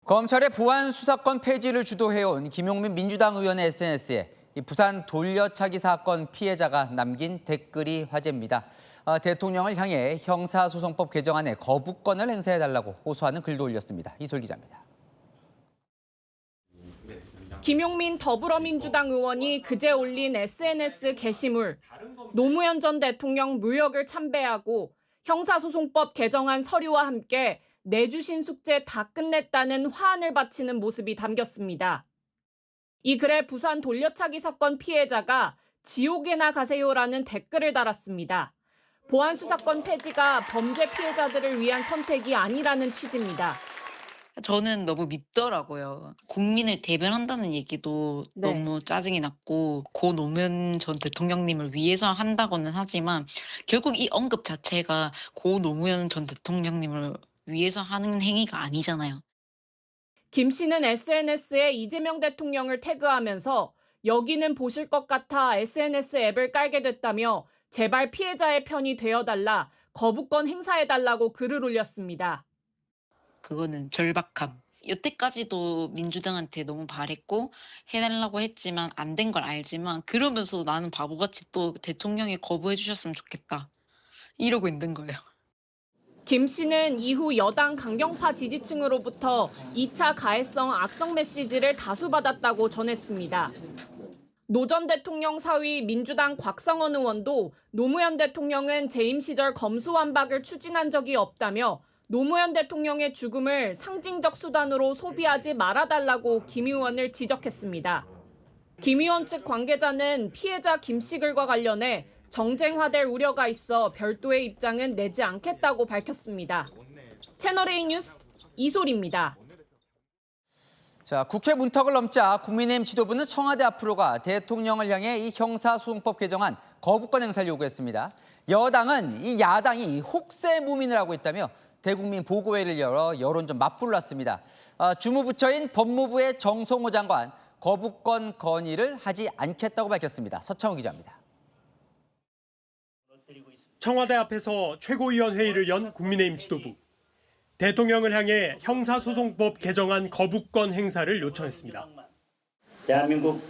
검찰의 보안 수사권 폐지를 주도해온 김용민 민주당 의원의 SNS에 이 부산 돌려차기 사건 피해자가 남긴 댓글이 화제입니다. 대통령을 향해 형사소송법 개정안에 거부권을 행사해달라고 호소하는 글도 올렸습니다. 이솔 기자입니다. 김용민 더불어민주당 의원이 그제 올린 SNS 게시물, 노무현 전 대통령 묘역을 참배하고 형사소송법 개정안 서류와 함께 내주신 숙제 다 끝냈다는 화환을 바치는 모습이 담겼습니다. 이 글에 부산 돌려차기 사건 피해자가 지옥에나 가세요라는 댓글을 달았습니다. 보안수사권 폐지가 범죄 피해자들을 위한 선택이 아니라는 취지입니다. 저는 너무 밉더라고요. 국민을 대변한다는 얘기도 너무 짜증이 났고 고 노무현 전 대통령님을 위해서 한다고는 하지만 결국 이 언급 자체가 고 노무현 전 대통령님을 위해서 하는 행위가 아니잖아요. 김 씨는 SNS에 이재명 대통령을 태그하면서 여기는 보실 것 같아 SNS 앱을 깔게 됐다며 제발 피해자의 편이 되어달라, 거부권 행사해달라고 글을 올렸습니다. 그거는 절박함. 여태까지도 민주당한테 너무 바랬고 해달라고 했지만 안 된 걸 알지만 그러면서도 나는 바보같이 또 대통령이 거부해 주셨으면 좋겠다. 이러고 있는 거예요. 김 씨는 이후 여당 강경파 지지층으로부터 2차 가해성 악성 메시지를 다수 받았다고 전했습니다. 노 전 대통령 사위 민주당 곽성원 의원도 노무현 대통령은 재임 시절 검수완박을 추진한 적이 없다며 노무현 대통령의 죽음을 상징적 수단으로 소비하지 말아달라고 김 의원을 지적했습니다. 김 의원 측 관계자는 피해자 김 씨 글과 관련해 정쟁화될 우려가 있어 별도의 입장은 내지 않겠다고 밝혔습니다. 채널A 뉴스 이솔입니다. 자, 국회 문턱을 넘자 국민의힘 지도부는 청와대 앞으로 가 대통령을 향해 이 형사소송법 개정안 거부권 행사를 요구했습니다. 여당은 이 야당이 혹세무민을 하고 있다며 대국민 보고회를 열어 여론전 맞불을 놨습니다. 주무부처인 법무부의 정성호 장관 거부권 건의를 하지 않겠다고 밝혔습니다. 서창호 기자입니다. 청와대 앞에서 최고위원 회의를 연 국민의힘 지도부. 대통령을 향해 형사소송법 개정안 거부권 행사를 요청했습니다. 대한민국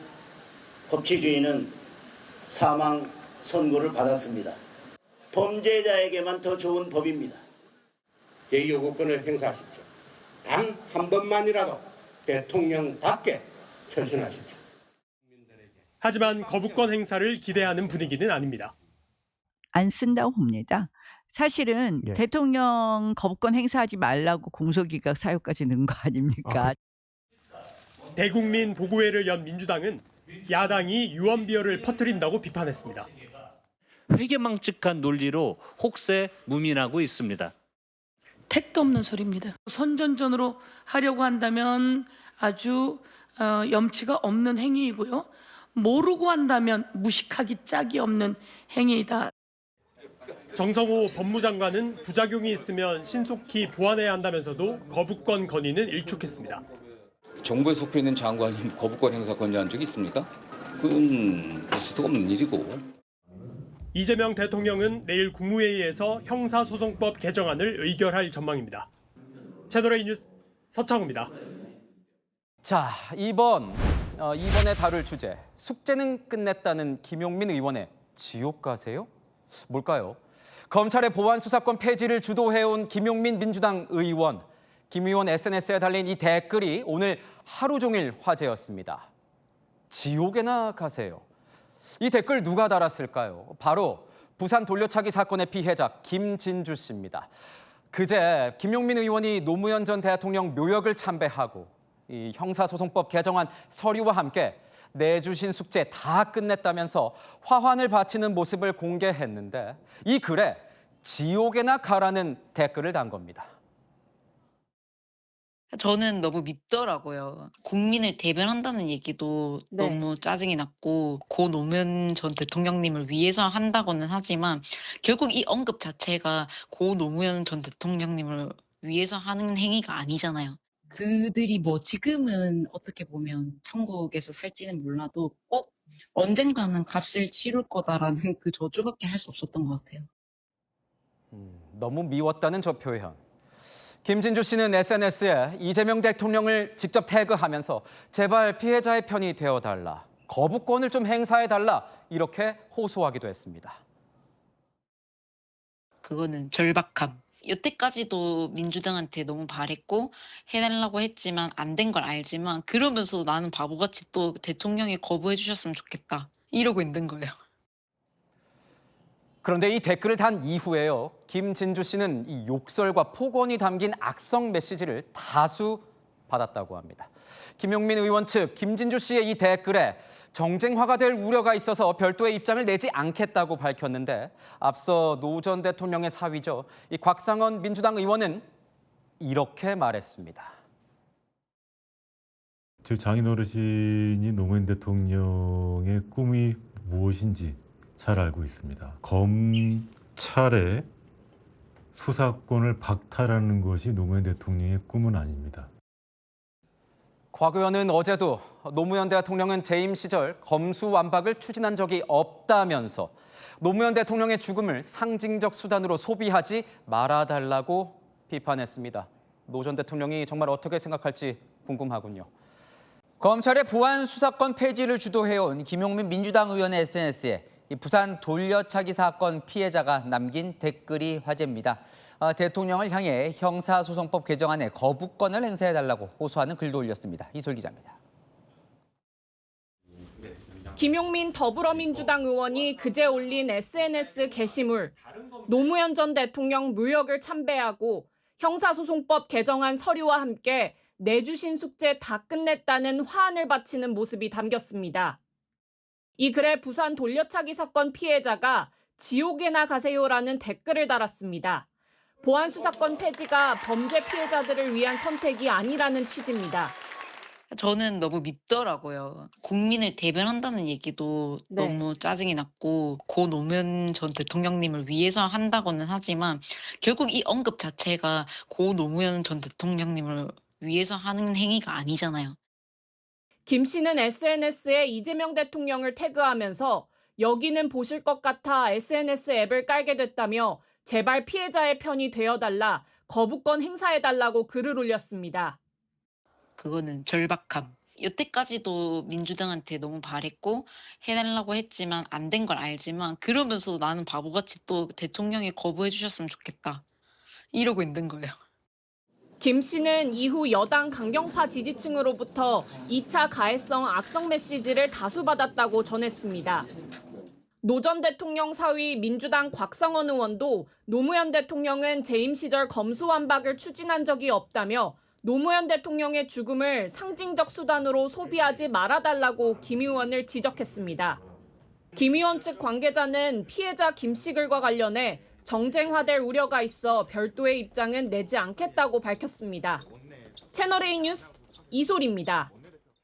법치주의는 사망 선고를 받았습니다. 범죄자에게만 더 좋은 법입니다. 제2요구권을 행사하십시오. 단 한 번만이라도 대통령답게 처신하십시오. 하지만 거부권 행사를 기대하는 분위기는 아닙니다. 안 쓴다고 봅니다. 사실은 대통령 거부권 행사하지 말라고 공소기각 사유까지 넣은 거 아닙니까? 대국민 보고회를 연 민주당은 야당이 유언비어를 퍼뜨린다고 비판했습니다. 회계망측한 논리로 혹세무민하고 있습니다. 택도 없는 소리입니다. 선전전으로 하려고 한다면 아주 염치가 없는 행위이고요. 모르고 한다면 무식하기 짝이 없는 행위이다. 정성호 법무장관은 부작용이 있으면 신속히 보완해야 한다면서도 거부권 건의는 일축했습니다. 정부에 속해 있는 장관이 거부권 행사 건의한 적이 있습니까? 그건 있을 수가 없는 일이고. 이재명 대통령은 내일 국무회의에서 형사소송법 개정안을 의결할 전망입니다. 채널A 뉴스 서창호입니다. 자, 이번에 다룰 주제, 숙제는 끝냈다는 김용민 의원의 지옥 가세요? 뭘까요? 검찰의 보안 수사권 폐지를 주도해온 김용민 민주당 의원. 김 의원 SNS에 달린 이 댓글이 오늘 하루 종일 화제였습니다. 지옥에나 가세요. 이 댓글 누가 달았을까요? 바로 부산 돌려차기 사건의 피해자 김진주 씨입니다. 그제 김용민 의원이 노무현 전 대통령 묘역을 참배하고 이 형사소송법 개정안 서류와 함께 내주신 숙제 다 끝냈다면서 화환을 바치는 모습을 공개했는데 이 글에 지옥에나 가라는 댓글을 단 겁니다. 저는 너무 밉더라고요. 국민을 대변한다는 얘기도 너무 짜증이 났고 고 노무현 전 대통령님을 위해서 한다고는 하지만 결국 이 언급 자체가 고 노무현 전 대통령님을 위해서 하는 행위가 아니잖아요. 그들이 뭐 지금은 어떻게 보면 천국에서 살지는 몰라도 꼭 언젠가는 값을 치를 거다라는 그 저주밖에 할 수 없었던 것 같아요. 너무 미웠다는 저 표현. 김진주 씨는 SNS에 이재명 대통령을 직접 태그하면서 제발 피해자의 편이 되어달라, 거부권을 좀 행사해달라 이렇게 호소하기도 했습니다. 그거는 절박함. 여태까지도 민주당한테 너무 바랬고 해달라고 했지만 안 된 걸 알지만 그러면서도 나는 바보같이 또 대통령이 거부해 주셨으면 좋겠다. 이러고 있는 거예요. 그런데 이 댓글을 단 이후에요, 김진주 씨는 이 욕설과 폭언이 담긴 악성 메시지를 다수 받았다고 합니다. 김용민 의원 측 김진주 씨의 이 댓글에 정쟁화가 될 우려가 있어서 별도의 입장을 내지 않겠다고 밝혔는데, 앞서 노 전 대통령의 사위죠, 이 곽상원 민주당 의원은 이렇게 말했습니다. 제 장인어르신이 노무현 대통령의 꿈이 무엇인지 잘 알고 있습니다. 검찰의 수사권을 박탈하는 것이 노무현 대통령의 꿈은 아닙니다. 곽 의원은 어제도 노무현 대통령은 재임 시절 검수완박을 추진한 적이 없다면서 노무현 대통령의 죽음을 상징적 수단으로 소비하지 말아달라고 비판했습니다. 노 전 대통령이 정말 어떻게 생각할지 궁금하군요. 검찰의 보안 수사권 폐지를 주도해온 김용민 민주당 의원의 SNS에 이 부산 돌려차기 사건 피해자가 남긴 댓글이 화제입니다. 대통령을 향해 형사소송법 개정안에 거부권을 행사해달라고 호소하는 글도 올렸습니다. 이솔 기자입니다. 김용민 더불어민주당 의원이 그제 올린 SNS 게시물, 노무현 전 대통령 묘역을 참배하고 형사소송법 개정안 서류와 함께 내주신 숙제 다 끝냈다는 화환을 바치는 모습이 담겼습니다. 이 글에 부산 돌려차기 사건 피해자가 지옥에나 가세요라는 댓글을 달았습니다. 보안 수사권 폐지가 범죄 피해자들을 위한 선택이 아니라는 취지입니다. 저는 너무 밉더라고요. 국민을 대변한다는 얘기도 너무 짜증이 났고, 고 노무현 전 대통령님을 위해서 한다고는 하지만 결국 이 언급 자체가 고 노무현 전 대통령님을 위해서 하는 행위가 아니잖아요. 김 씨는 SNS에 이재명 대통령을 태그하면서 여기는 보실 것 같아 SNS 앱을 깔게 됐다며 제발 피해자의 편이 되어달라, 거부권 행사해달라고 글을 올렸습니다. 그거는 절박함. 여태까지도 민주당한테 너무 바랬고 해달라고 했지만 안 된 걸 알지만 그러면서도 나는 바보같이 또 대통령이 거부해 주셨으면 좋겠다. 이러고 있는 거예요. 김 씨는 이후 여당 강경파 지지층으로부터 2차 가해성 악성 메시지를 다수 받았다고 전했습니다. 노 전 대통령 사위 민주당 곽상원 의원도 노무현 대통령은 재임 시절 검수완박을 추진한 적이 없다며 노무현 대통령의 죽음을 상징적 수단으로 소비하지 말아달라고 김 의원을 지적했습니다. 김 의원 측 관계자는 피해자 김 씨 글과 관련해 정쟁화될 우려가 있어 별도의 입장은 내지 않겠다고 밝혔습니다. 채널A 뉴스 이솔입니다.